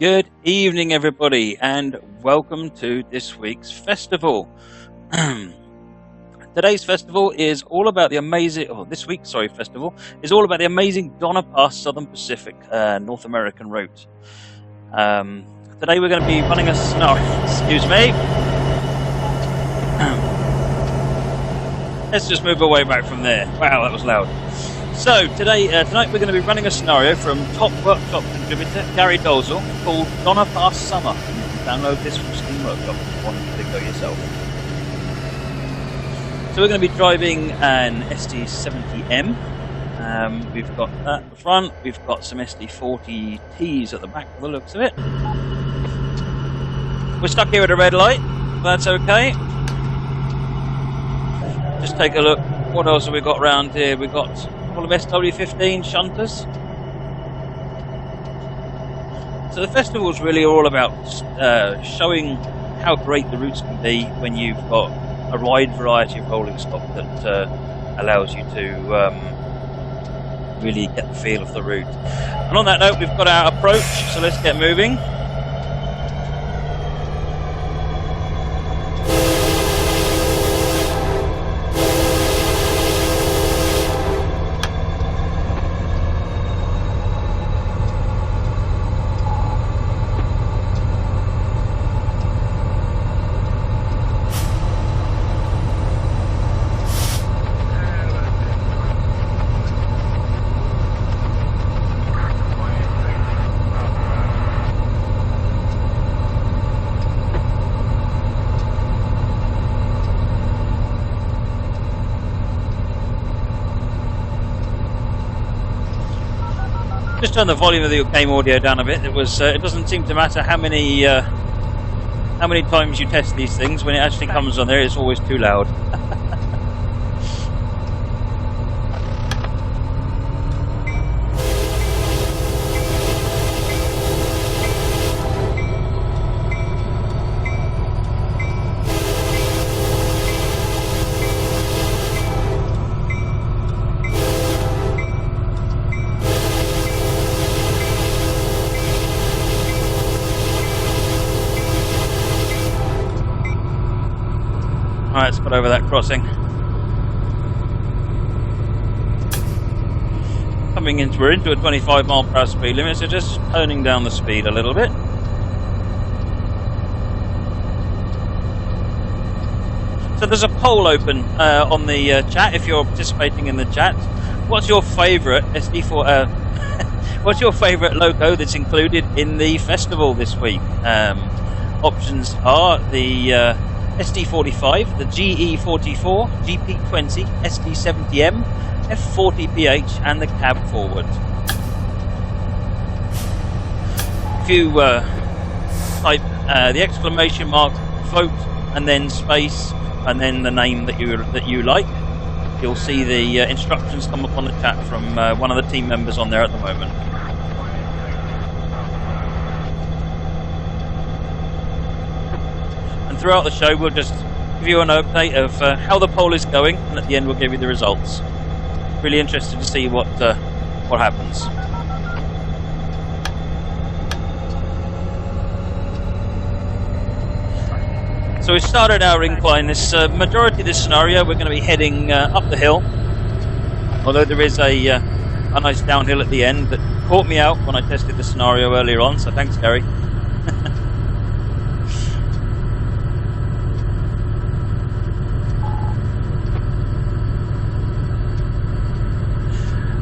Good evening, everybody, and welcome to this week's festival. Today's festival is all about the amazing, this week's festival is all about the amazing Donner Pass Southern Pacific North American route. Today we're going to be running a scenario. Excuse me. Let's just move away back from there. Wow, that was loud. So tonight we're going to be running a scenario from top workshop contributor Gary Dolzel called Donner Pass Summer. You can download this from Steam Workshop if you want to go yourself. So we're going to be driving an SD70M. We've got that at the front. We've got some SD40Ts at the back by the looks of it. We're stuck here at a red light. That's okay. Just take a look. What else have we got around here? We've got all of SW15 shunters. So the festival is really all about showing how great the routes can be when you've got a wide variety of rolling stock that allows you to really get the feel of the route. And on that note, we've got our approach, so let's get moving. Just turn the volume of the game audio down a bit. It doesn't seem to matter how many times you test these things. When it actually comes on there, it's always too loud. Alright, let's put over that crossing. We're into a 25 mile per hour speed limit, so just turning down the speed a little bit. So there's a poll open on the chat if you're participating in the chat. What's your favourite SD4? What's your favourite loco that's included in the festival this week? Options are the SD45, the GE44, GP20, SD70M, F40PH, and the cab forward. If you type the exclamation mark, vote, and then space, and then the name that you like, you'll see the instructions come up on the chat from one of the team members on there at the moment. Throughout the show, we'll just give you an update of how the poll is going, and at the end we'll give you the results. Really interested to see what happens. So we started our incline. This majority of this scenario, we're going to be heading up the hill, although there is a nice downhill at the end that caught me out when I tested the scenario earlier on, so thanks, Gary.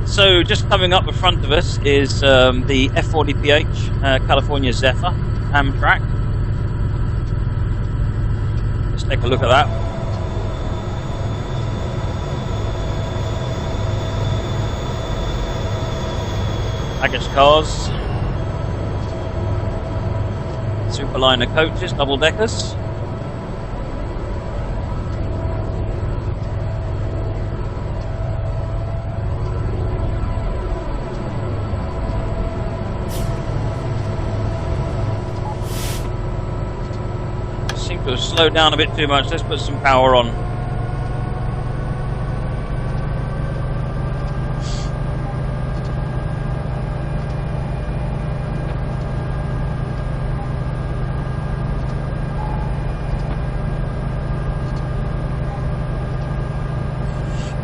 So just coming up in front of us is the F40PH California Zephyr Amtrak. Let's take a look at that. Package cars, Superliner coaches, double deckers. Slow down a bit too much. Let's put some power on.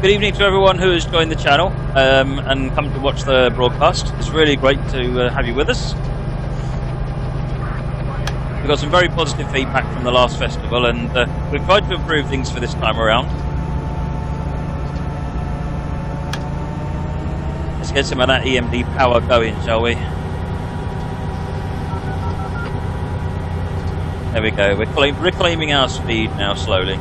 Good evening to everyone who has joined the channel and come to watch the broadcast. It's really great to have you with us. We've got some very positive feedback from the last festival, and we've tried to improve things for this time around. Let's get some of that EMD power going, shall we? There we go. We're reclaiming our speed now slowly.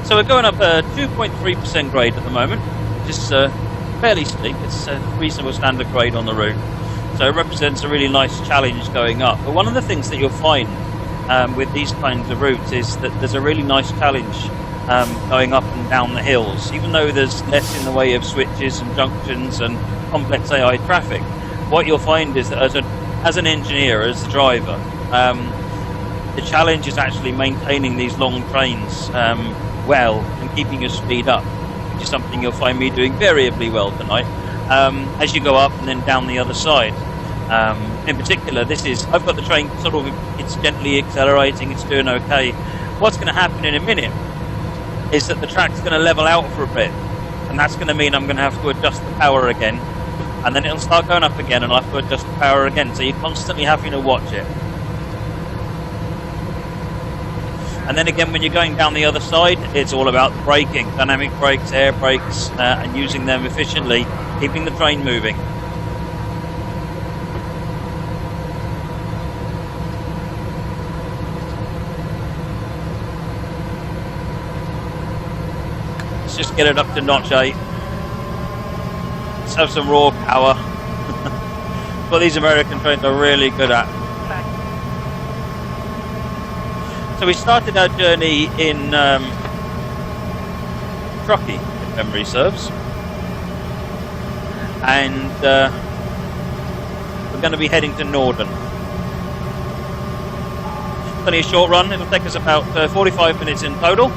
So we're going up a 2.3% grade at the moment, which is fairly steep. It's a reasonable standard grade on the route. So it represents a really nice challenge going up. But one of the things that you'll find with these kinds of routes is that there's a really nice challenge going up and down the hills. Even though there's less in the way of switches and junctions and complex AI traffic, what you'll find is that as an engineer, as the driver, the challenge is actually maintaining these long trains well and keeping your speed up, which is something you'll find me doing variably well tonight as you go up and then down the other side. In particular, I've got the train sort of, it's gently accelerating, it's doing okay. What's going to happen in a minute is that the track's going to level out for a bit, and that's going to mean I'm going to have to adjust the power again, and then it'll start going up again and I'll have to adjust the power again, so you're constantly having to watch it. And then again, when you're going down the other side, it's all about braking, dynamic brakes, air brakes, and using them efficiently, keeping the train moving. Let's just get it up to notch 8. Let's have some raw power. What these American trains are really good at. So we started our journey in Truckee, if memory serves, and we're going to be heading to Norden. It's only a short run. It'll take us about 45 minutes in total.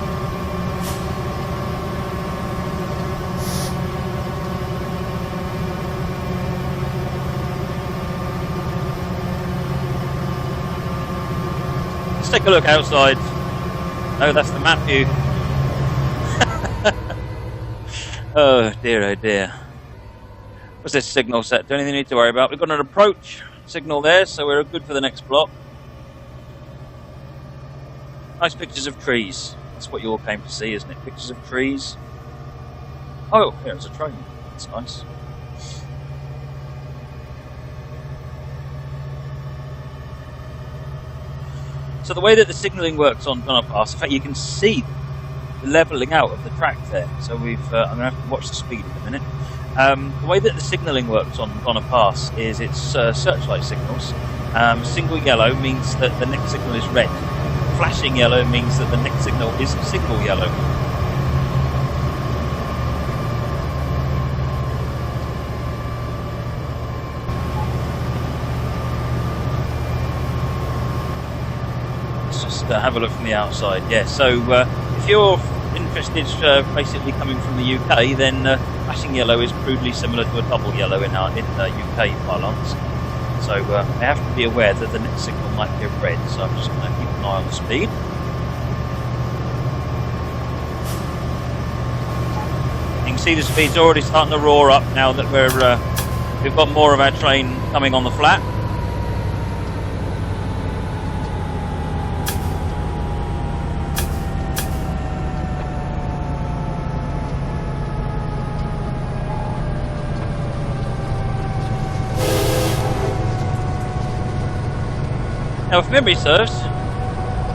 Take a look outside. Oh, that's the map view. Oh dear. What's this signal set? Don't anything need to worry about. We've got an approach signal there, so we're good for the next block. Nice pictures of trees. That's what you all came to see, isn't it? Pictures of trees. Oh, there's a train. That's nice. So the way that the signalling works on Donner Pass, in fact, you can see the levelling out of the track there. So I'm going to have to watch the speed in a minute. The way that the signalling works on Donner Pass is it's searchlight signals. Single yellow means that the next signal is red. Flashing yellow means that the next signal is signal yellow. Have a look from the outside. Yeah, so if you're interested basically coming from the UK, then flashing yellow is crudely similar to a double yellow in UK parlance. So I have to be aware that the next signal might be red, so I'm just going to keep an eye on the speed. You can see the speed's already starting to roar up now that we've got more of our train coming on the flat. Now, if memory serves,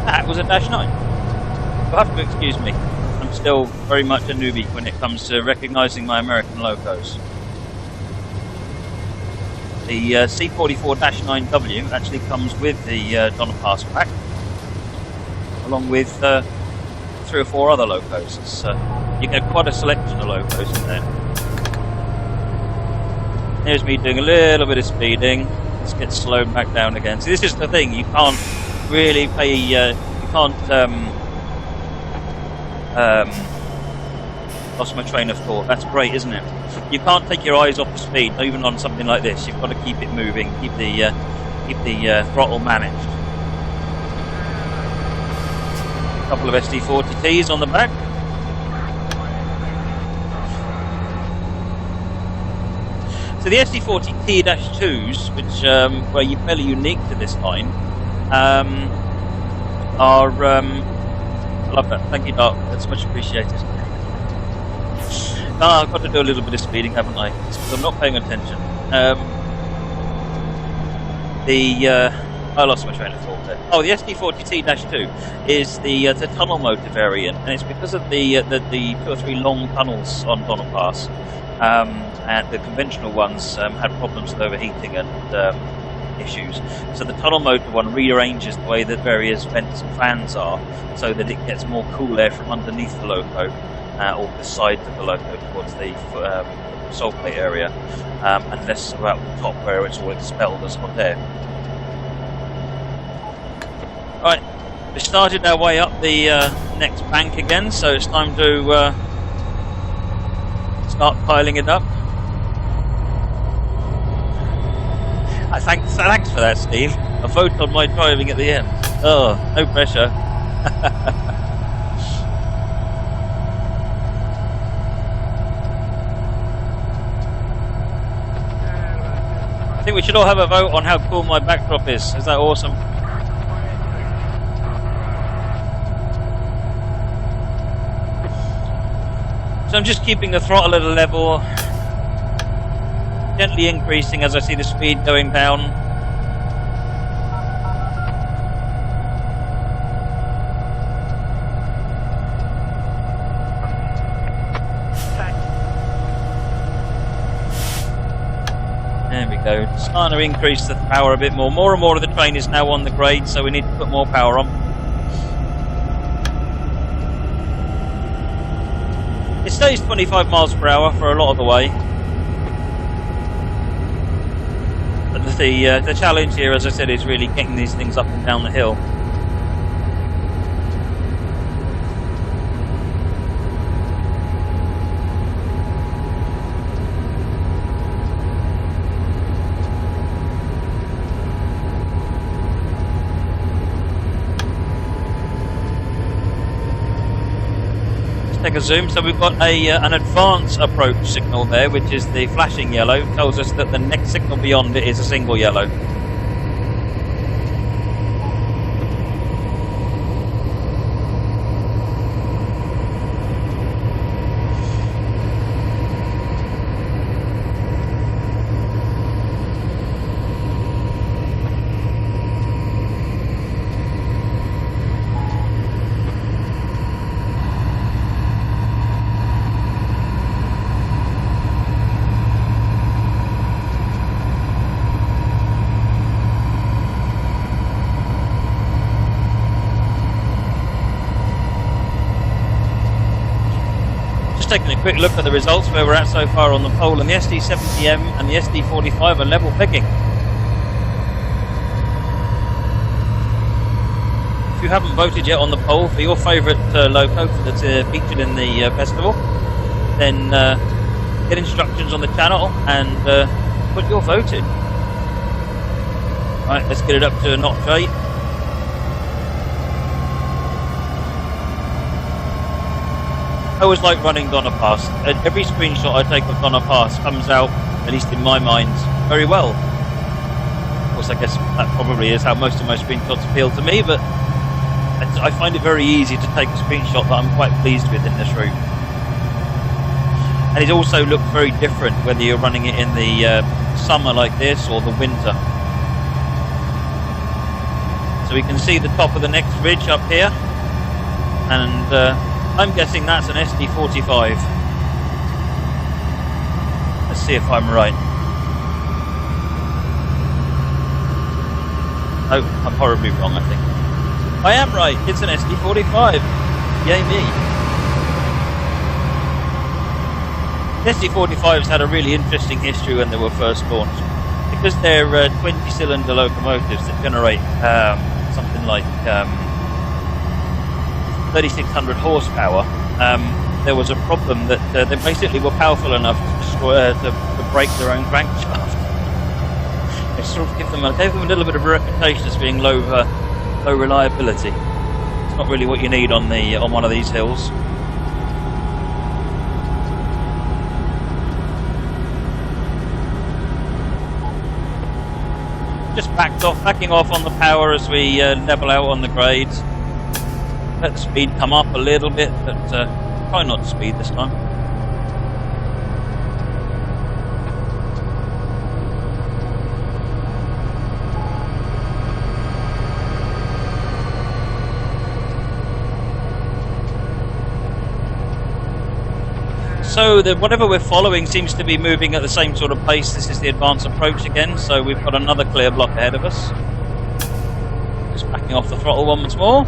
that was a Dash 9. You'll have to excuse me. I'm still very much a newbie when it comes to recognising my American locos. The C44-9W actually comes with the Donner Pass pack, along with 3 or 4 other locos. You get quite a selection of locos in there. Here's me doing a little bit of speeding. Just get slowed back down again. So this is the thing, you can't really pay, you can't, lost my train of thought. That's great, isn't it? You can't take your eyes off the speed, even on something like this. You've got to keep it moving, keep the throttle managed. A couple of SD40Ts on the back. So the SD40T-2s, which were fairly unique to this line, are. I love that. Thank you, Doc. That's much appreciated. I've got to do a little bit of speeding, haven't I? It's because I'm not paying attention. I lost my train of thought there. Oh, the SD40T-2 is the tunnel motor variant, and it's because of the 2 or 3 long tunnels on Donald Pass, and the conventional ones had problems with overheating and issues. So the tunnel motor one rearranges the way that various vents and fans are, so that it gets more cool air from underneath the loco, or the sides of the loco towards the sulfate area, and less about the top where it's all expelled as hot air. Right, we started our way up the next bank again, so it's time to start piling it up. Thanks for that, Steve. A vote on my driving at the end. Oh, no pressure. I think we should all have a vote on how cool my backdrop is. Is that awesome? So I'm just keeping the throttle at a level, gently increasing as I see the speed going down. There we go. Starting to increase the power a bit more. More and more of the train is now on the grade, so we need to put more power on. It stays 25 miles per hour for a lot of the way. But the challenge here, as I said, is really getting these things up and down the hill. Take a zoom. So we've got an advance approach signal there, which is the flashing yellow. Tells us that the next signal beyond it is a single yellow. Taking a quick look at the results where we're at so far on the pole, and the SD70M and the SD45 are level pegging. If you haven't voted yet on the poll for your favourite loco that's featured in the festival, then get instructions on the channel and put your vote in. Right, let's get it up to a notch 8. I always like running Donna Pass. Every screenshot I take of Donna Pass comes out, at least in my mind, very well. Of course, I guess that probably is how most of my screenshots appeal to me, but I find it very easy to take a screenshot that I'm quite pleased with in this route. And it also looks very different whether you're running it in the summer like this or the winter. So we can see the top of the next ridge up here, and I'm guessing that's an SD45. Let's see if I'm right. Oh, I'm horribly wrong, I think. I am right, it's an SD45. Yay me. The SD45s had a really interesting history when they were first launched. because they're 20-cylinder locomotives that generate something like 3,600 horsepower. There was a problem that they basically were powerful enough to destroy to break their own crankshaft. It sort of gave them a little bit of a reputation as being low reliability. It's not really what you need on one of these hills. Just backing off on the power as we level out on the grades. Let the speed come up a little bit, but try not to speed this time. So whatever we're following seems to be moving at the same sort of pace. This is the advanced approach again, so we've got another clear block ahead of us. Just backing off the throttle once more.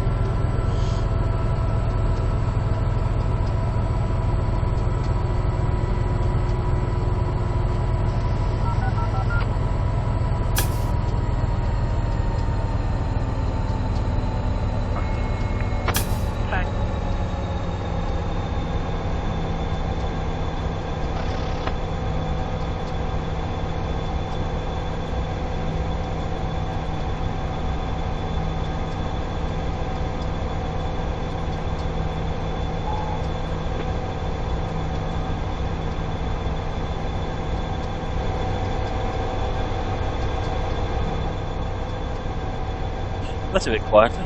That's a bit quieter.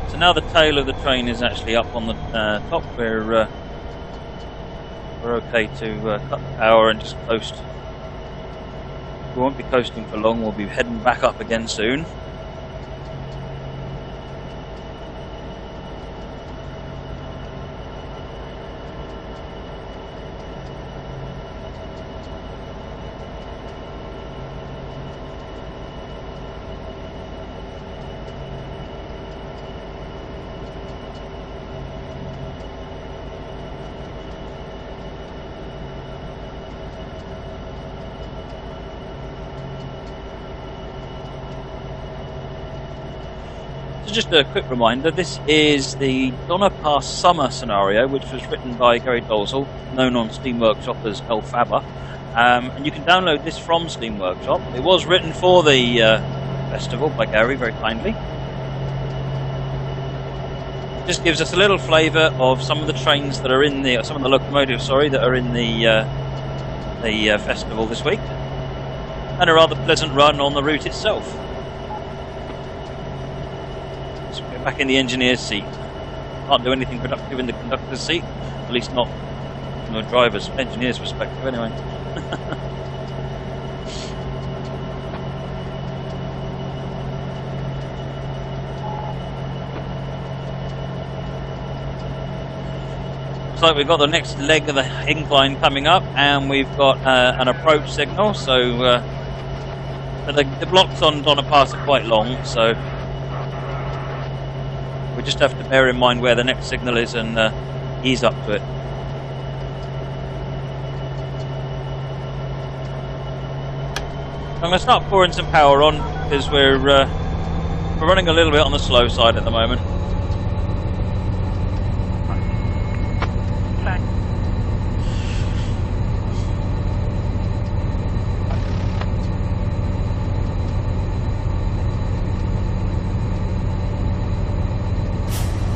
So now the tail of the train is actually up on the top. We're okay to cut the power and just coast. We won't be coasting for long. We'll be heading back up again soon. Just a quick reminder, this is the Donner Pass Summer scenario, which was written by Gary Dolezal, known on Steam Workshop as El Faba. And you can download this from Steam Workshop. It was written for the festival by Gary, very kindly. Just gives us a little flavour of some of the trains that are in some of the locomotives, sorry, that are in the festival this week. And a rather pleasant run on the route itself. Back in the engineer's seat. Can't do anything productive in the conductor's seat, at least not from a driver's, engineer's perspective anyway. Looks like we've got the next leg of the incline coming up, and we've got an approach signal, so the blocks on Donner Pass are quite long, so we just have to bear in mind where the next signal is and ease up to it. I'm going to start pouring some power on because we're running a little bit on the slow side at the moment.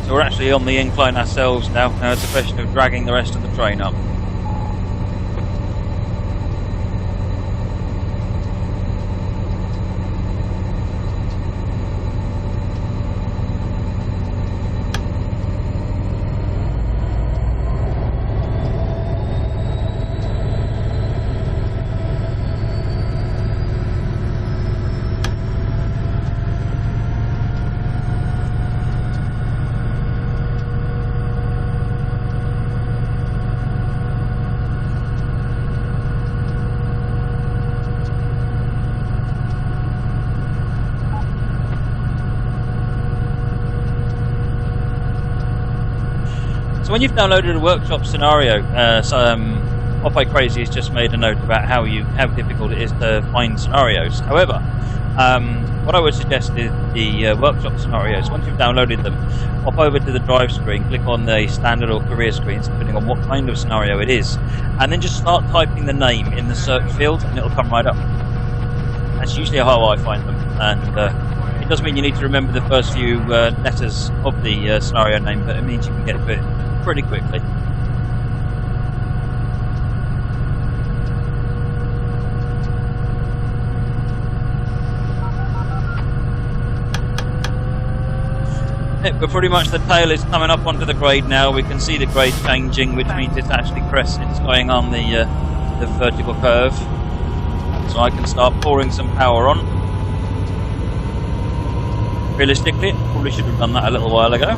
We're actually on the incline ourselves now. Now it's a question of dragging the rest of the train up. When you've downloaded a workshop scenario, Popeye Crazy has just made a note about how difficult it is to find scenarios. However, what I would suggest is the workshop scenarios. Once you've downloaded them, pop over to the drive screen, click on the standard or career screens, depending on what kind of scenario it is, and then just start typing the name in the search field, and it'll come right up. That's usually how I find them, and it does mean you need to remember the first few letters of the scenario name, but it means you can get to it pretty quickly. But pretty much the tail is coming up onto the grade now. We can see the grade changing, which means it's actually cresting. It's going on the vertical curve. So I can start pouring some power on. Realistically, probably should have done that a little while ago.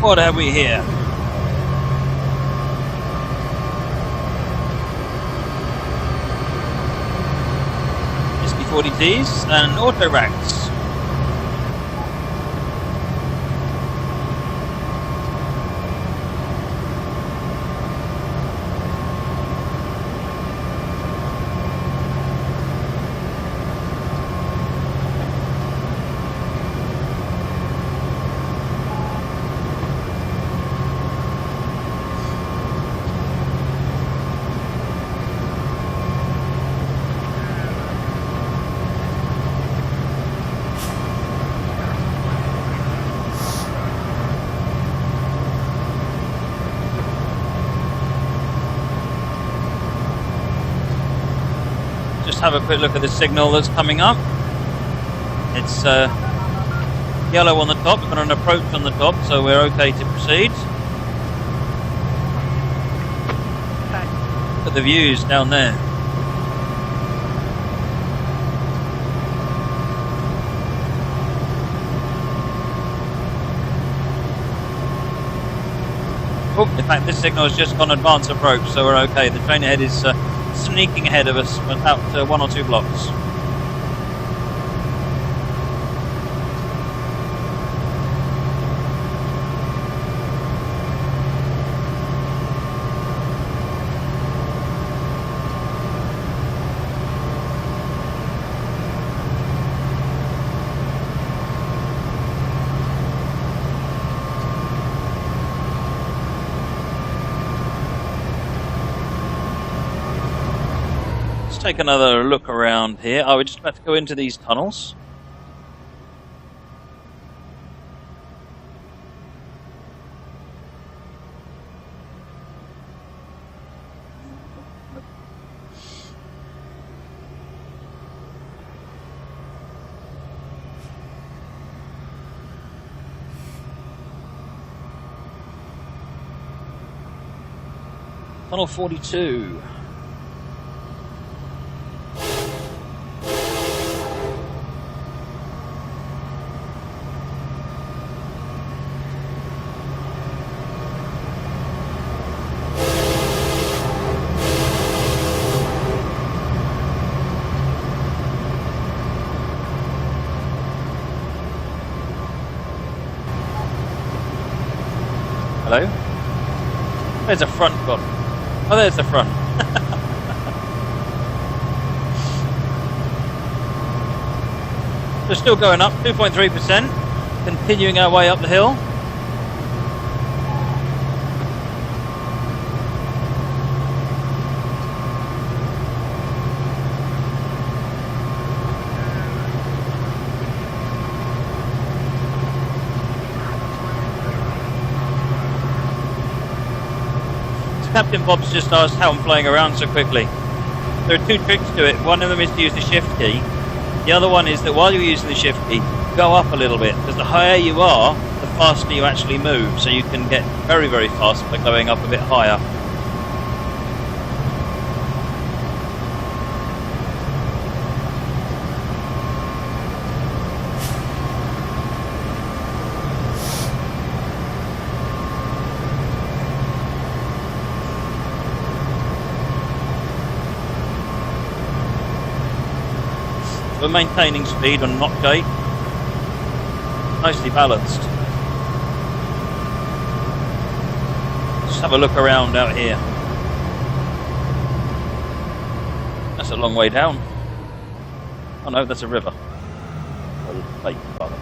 What have we here? SD40Ts and auto racks. Just have a quick look at the signal that's coming up. It's yellow on the top, we've got an approach on the top, so we're okay to proceed. Look at the views down there. Oh, in fact, this signal has just gone advance approach, so we're okay. The train ahead is sneaking ahead of us about 1 or 2 blocks. Take another look around here. We're just about to go into these tunnels. Tunnel 42. Hello? There's a front gone. Oh, there's the front. We're still going up, 2.3%. Continuing our way up the hill. Captain Bob's just asked how I'm flying around so quickly. There are 2 tricks to it. One of them is to use the shift key. The other one is that while you're using the shift key, go up a little bit, because the higher you are, the faster you actually move, so you can get very, very fast by going up a bit higher. We're maintaining speed on knock gate. Nicely balanced. Just have a look around out here. That's a long way down. Oh no, that's a river. A lake, rather.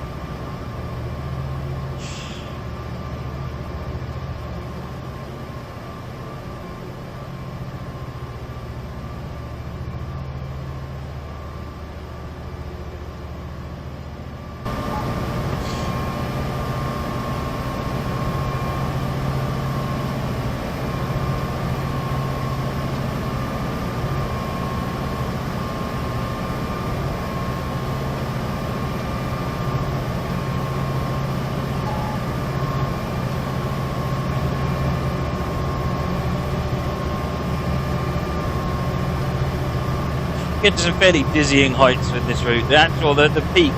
Get to some fairly dizzying heights with this route. The peak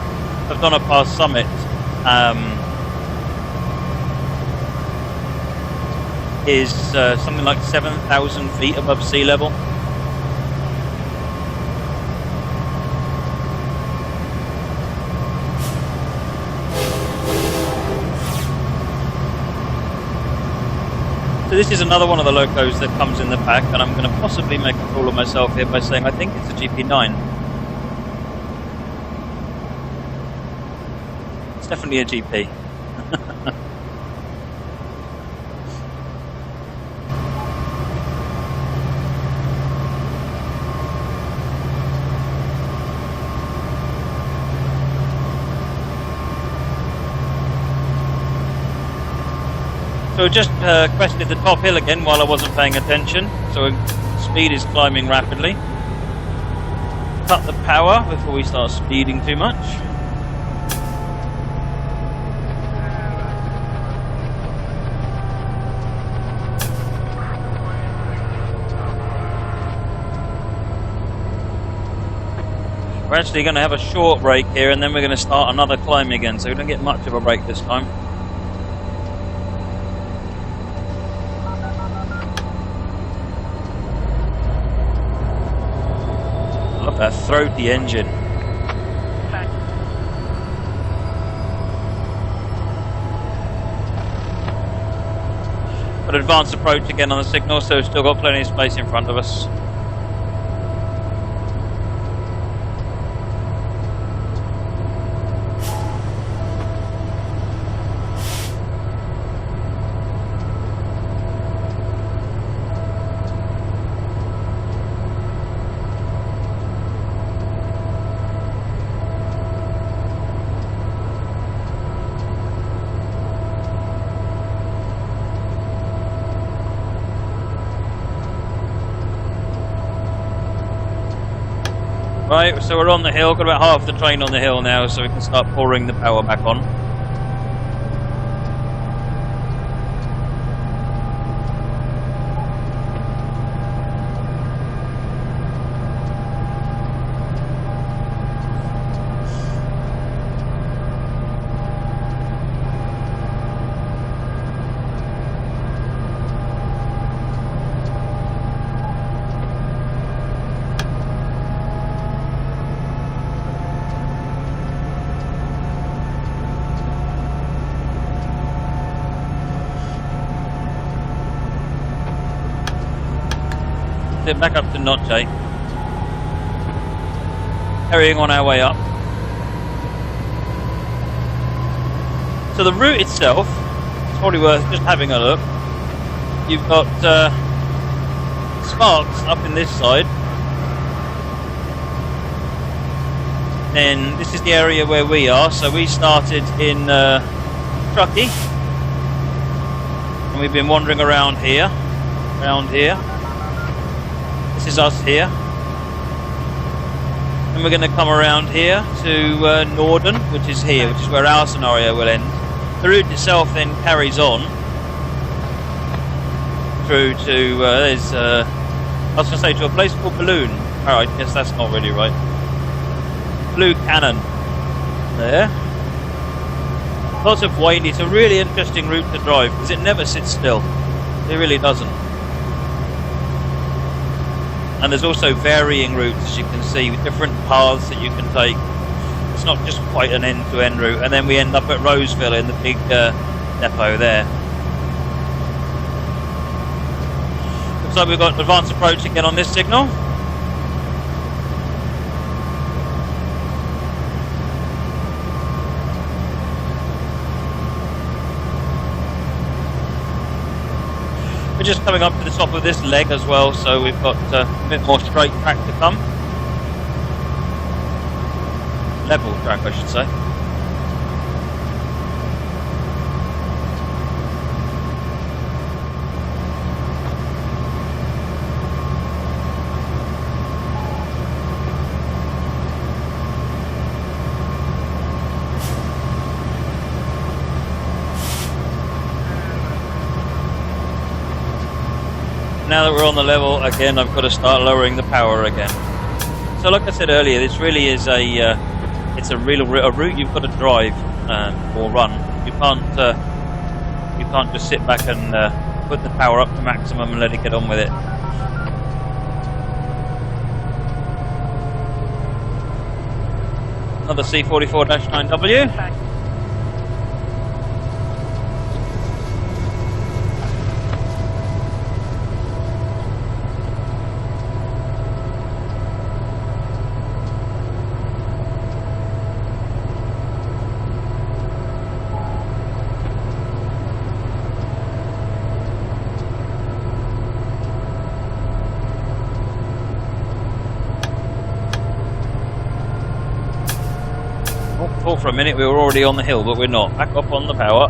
of Donna Pass Summit is something like 7,000 feet above sea level. So this is another one of the locos that comes in the pack, and I'm going to possibly make a fool of myself here by saying I think it's a GP9. It's definitely a GP. So we just crested the top hill again while I wasn't paying attention, so speed is climbing rapidly. Cut the power before we start speeding too much. We're actually going to have a short break here, and then we're going to start another climb again, so we don't get much of a break this time. That throaty engine. But advanced approach again on the signal, so we've still got plenty of space in front of us. Right, so we're on the hill, got about half the train on the hill now, so we can start pouring the power back on. Back up to Knot J. Carrying on our way up. So the route itself is probably worth just having a look. You've got Sparks up in this side. And this is the area where we are. So we started in Truckee. And we've been wandering around here. This is us here. And we're going to come around here to Norden, which is here, which is where our scenario will end. The route itself then carries on through to there's I was going to say to a place called Balloon. Alright, I guess that's not really right. Blue Cannon. There. Lots of windy. It's a really interesting route to drive because it never sits still. It really doesn't. And there's also varying routes, as you can see, with different paths that you can take. It's not just quite an end-to-end route. And then we end up at Roseville in the big depot there. Looks like we've got advanced approach again on this signal. We're just coming up to the top of this leg as well, so we've got a bit more straight track to come. Level track, I should say. Now that we're on the level again, I've got to start lowering the power again. So, like I said earlier, this really is it's a route you've got to drive or run. You can't just sit back and put the power up to maximum and let it get on with it. Another C44-9W. For a minute we were already on the hill, but we're not. Back up on the power.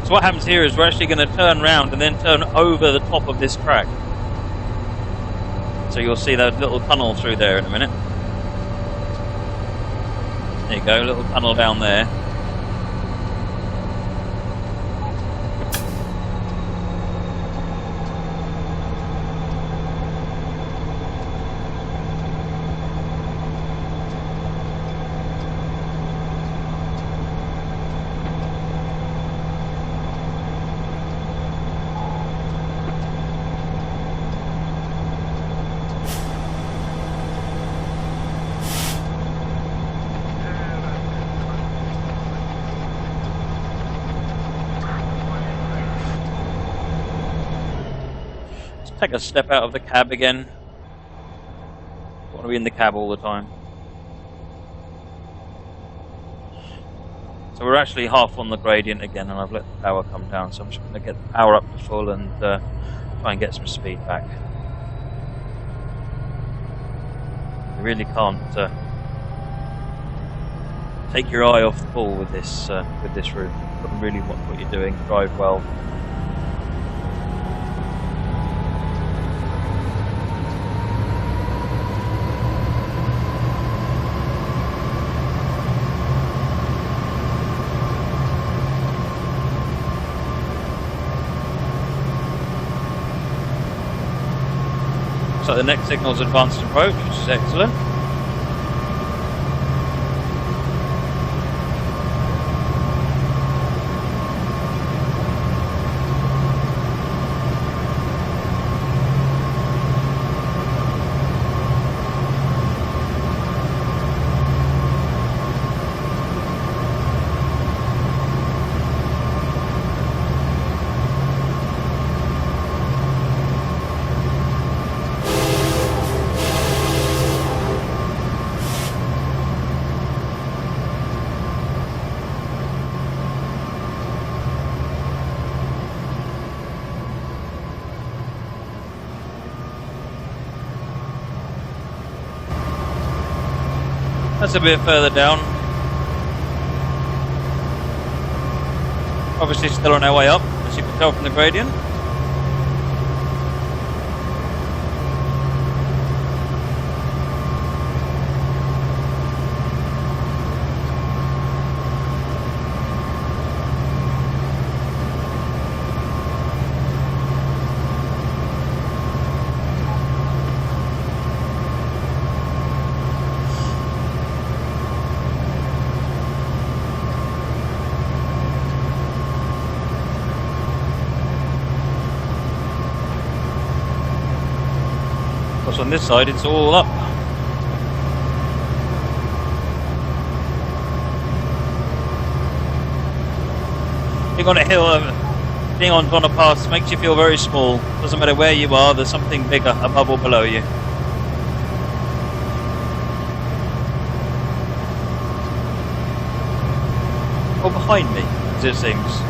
So what happens here is we're actually going to turn round and then turn over the top of this track. So you'll see that little tunnel through there in a minute. There you go, little tunnel down there. Take a step out of the cab again. Don't want to be in the cab all the time. So we're actually half on the gradient again, and I've let the power come down, so I'm just going to get the power up to full and try and get some speed back. You really can't take your eye off the ball with this route. You've got to really watch what you're doing, drive well. So the next signal is advanced approach, which is excellent. That's a bit further down. Obviously still on our way up, as you can tell from the gradient. course on this side it's all up. Being on a hill, being on a pass makes you feel very small. Doesn't matter where you are, there's something bigger above or below you. Or behind me, as it seems.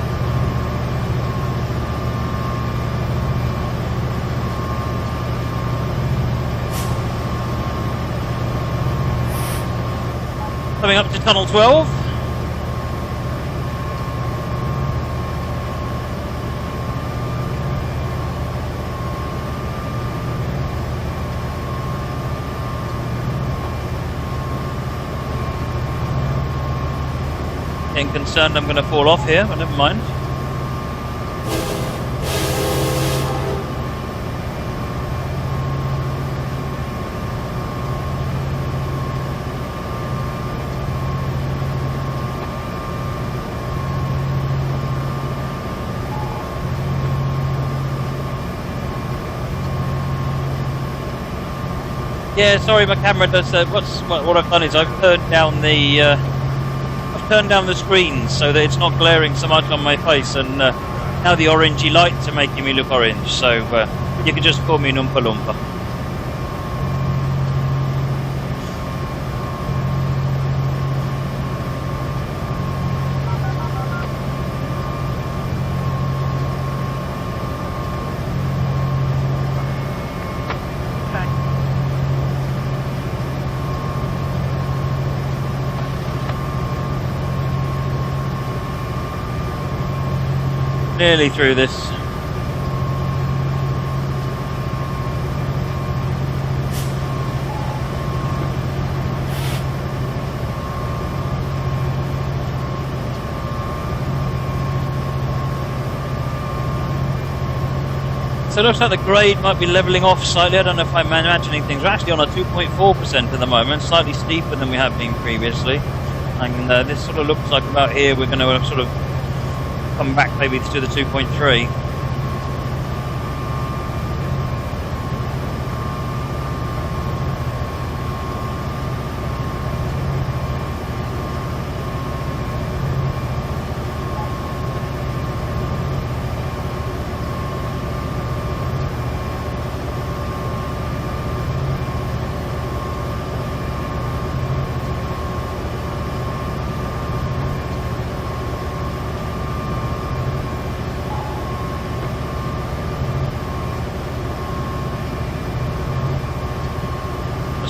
Coming up to tunnel 12. Getting concerned I'm going to fall off here, but never mind. Yeah, sorry, my camera does. What I've done is I've turned down the screens so that it's not glaring so much on my face, and now the orangey lights are making me look orange. So you can just call me Noompa Loompa. Nearly through this. So it looks like the grade might be levelling off slightly. I don't know if I'm imagining things. We're actually on a 2.4% at the moment, slightly steeper than we have been previously. And this sort of looks like about here we're going to sort of come back maybe to the 2.3.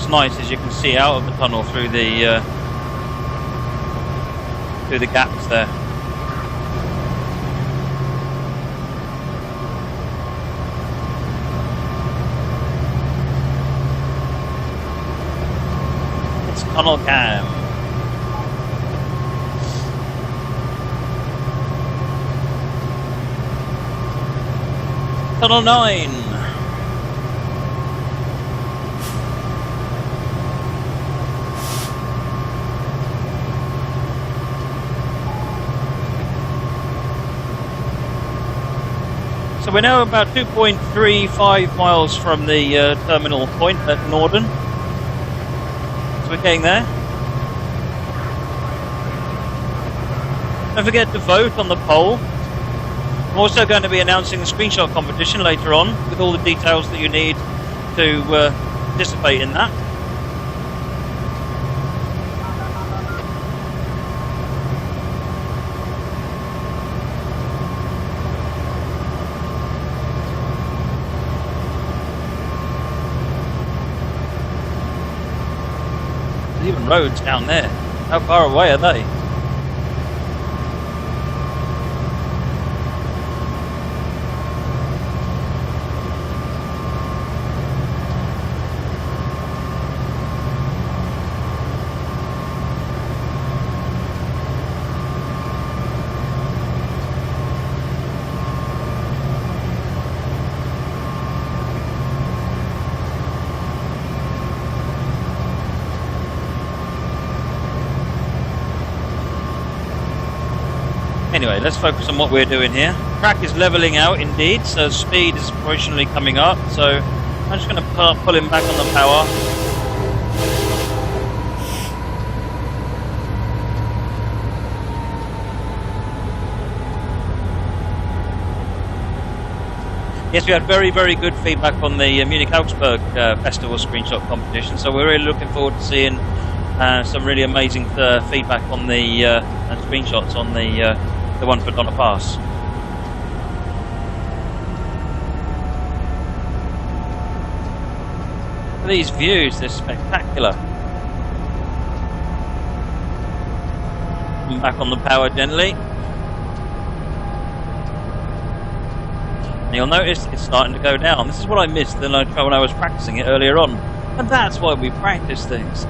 Nice, as you can see out of the tunnel through the gaps there. It's tunnel cam. Tunnel 9. So we're now about 2.35 miles from the terminal point at Norden. So we're getting there. Don't forget to vote on the poll. I'm also going to be announcing the screenshot competition later on with all the details that you need to participate in that. Even roads down there. How far away are they? Anyway, let's focus on what we're doing here. Track is levelling out indeed, so speed is proportionally coming up, so I'm just going to pull him back on the power. Yes, we had very, very good feedback on the Munich Augsburg Festival screenshot competition, so we're really looking forward to seeing some really amazing feedback on the screenshots on the one for Donna Pass. These views, they're spectacular. Back on the power gently. And you'll notice it's starting to go down. This is what I missed when I was practicing it earlier on. And that's why we practice things.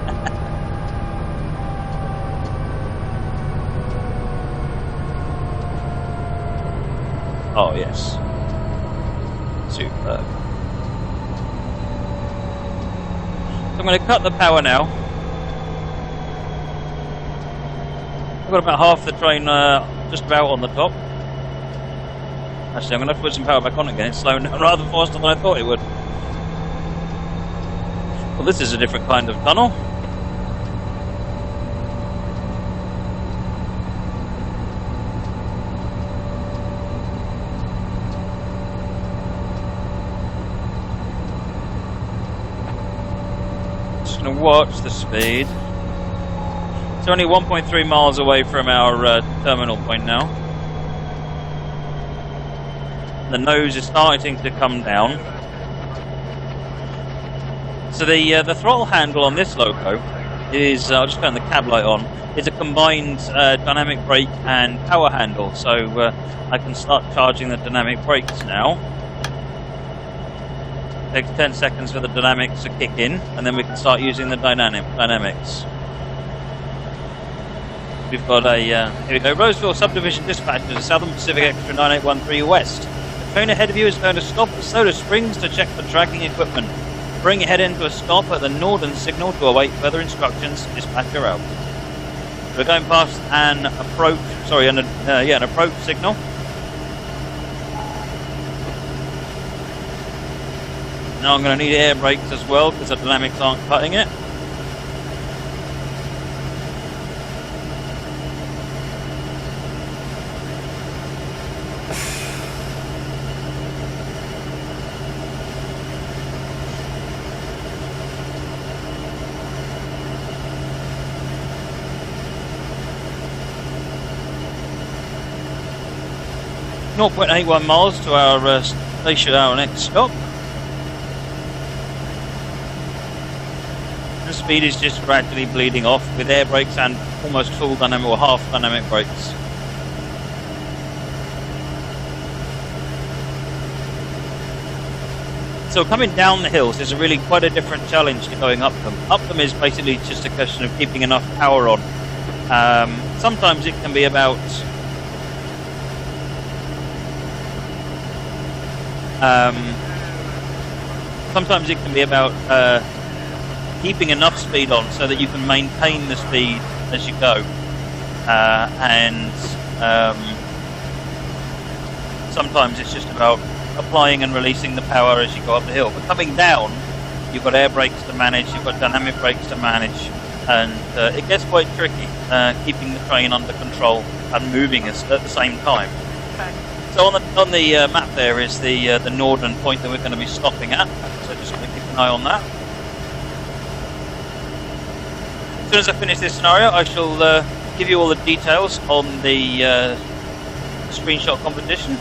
Oh yes. Superb. So I'm going to cut the power now. I've got about half the train just about on the top. Actually, I'm going to have to put some power back on again. It's slowing down rather faster than I thought it would. Well, this is a different kind of tunnel. Just going to watch the speed. It's only 1.3 miles away from our terminal point now. The nose is starting to come down. So the throttle handle on this loco is, I'll just turn the cab light on, is a combined dynamic brake and power handle. So I can start charging the dynamic brakes now. Takes 10 seconds for the dynamics to kick in, and then we can start using the dynamics. We've got a, here we go, Roseville Subdivision Dispatch to the Southern Pacific Extra 9813 West. The train ahead of you is going to stop at Soda Springs to check for tracking equipment. Bring your head into a stop at the northern signal to await further instructions. Dispatcher out. We're going past an approach, an approach signal. Now I'm going to need air brakes as well because the dynamics aren't cutting it. .81 miles to our station, our next stop. The speed is just gradually bleeding off with air brakes and almost full dynamic or half dynamic brakes. So coming down the hills is really quite a different challenge to going up them. Up them is basically just a question of keeping enough power on. Sometimes it can be about keeping enough speed on so that you can maintain the speed as you go, and sometimes it's just about applying and releasing the power as you go up the hill. But coming down, you've got air brakes to manage, you've got dynamic brakes to manage, and it gets quite tricky keeping the train under control and moving at the same time. Okay. So on the map there is the northern point that we're going to be stopping at, so just going to keep an eye on that. As soon as I finish this scenario, I shall give you all the details on the screenshot competition.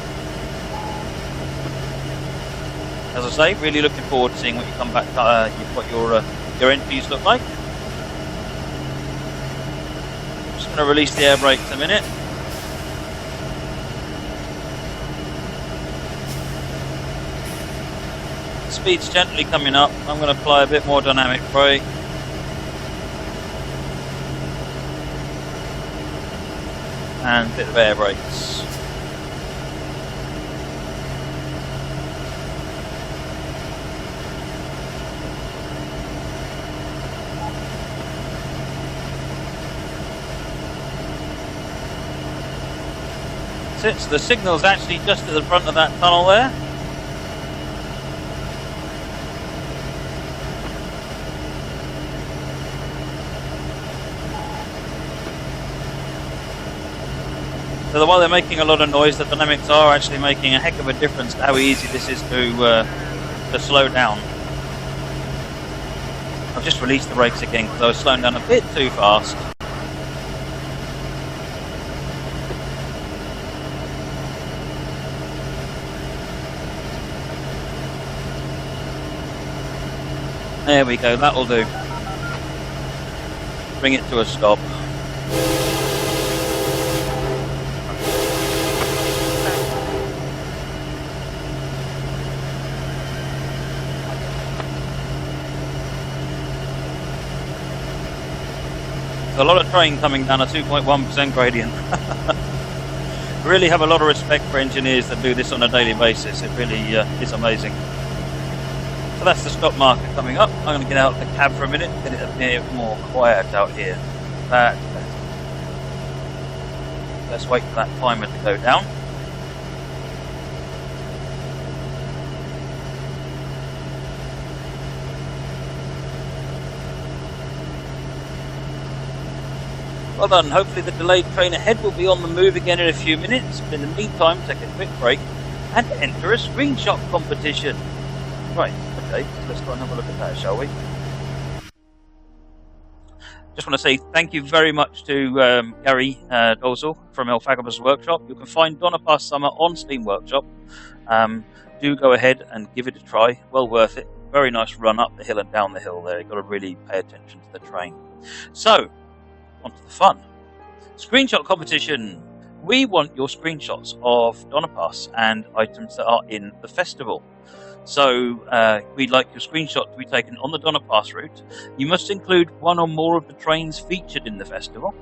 As I say, really looking forward to seeing what you come back, what your entries look like. Just going to release the air brakes a minute. Speed's gently coming up. I'm going to apply a bit more dynamic brake. And a bit of air brakes. So the signal's actually just at the front of that tunnel there. So while they're making a lot of noise, the dynamics are actually making a heck of a difference to how easy this is to slow down. I've just released the brakes again because I was slowing down a bit too fast. There we go, that'll do. Bring it to a stop. A lot of train coming down a 2.1% gradient. Really have a lot of respect for engineers that do this on a daily basis. It really is amazing. So that's the stop marker coming up. I'm going to get out of the cab for a minute, get it a bit more quiet out here. Let's wait for that timer to go down. Well done. Hopefully the delayed train ahead will be on the move again in a few minutes. But in the meantime, take a quick break and enter a screenshot competition. Right, okay, let's go and have a look at that, shall we? Just want to say thank you very much to Gary Dovetail from Elphagabus Workshop. You can find Donna Pass Summer on Steam Workshop. Do go ahead and give it a try. Well worth it. Very nice run up the hill and down the hill there. You've got to really pay attention to the train. So, on to the fun. Screenshot competition. We want your screenshots of Donna Pass and items that are in the festival. So we'd like your screenshot to be taken on the Donna Pass route. You must include one or more of the trains featured in the festival.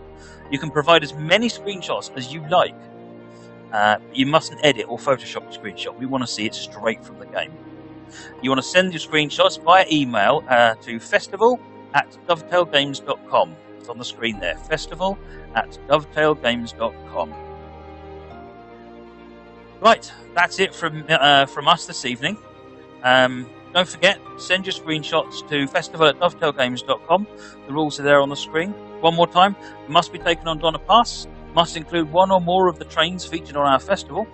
You can provide as many screenshots as you like. You mustn't edit or Photoshop a screenshot. We want to see it straight from the game. You want to send your screenshots via email to festival@dovetailgames.com. On the screen there, festival@dovetailgames.com. Right, that's it from us this evening. Don't forget, send your screenshots to festival@dovetailgames.com. The rules are there on the screen. One more time, must be taken on Donna Pass, must include one or more of the trains featured on our festival.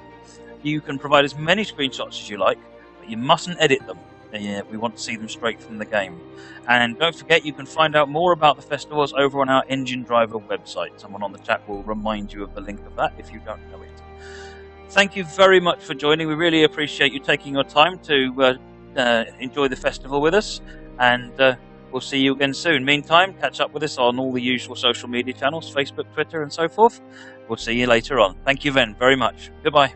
You can provide as many screenshots as you like, but you mustn't edit them. We want to see them straight from the game. And don't forget, you can find out more about the festivals over on our Engine Driver website. Someone on the chat will remind you of the link of that if you don't know it. Thank you very much for joining. We really appreciate you taking your time to enjoy the festival with us. And we'll see you again soon. Meantime, catch up with us on all the usual social media channels, Facebook, Twitter, and so forth. We'll see you later on. Thank you then very much. Goodbye.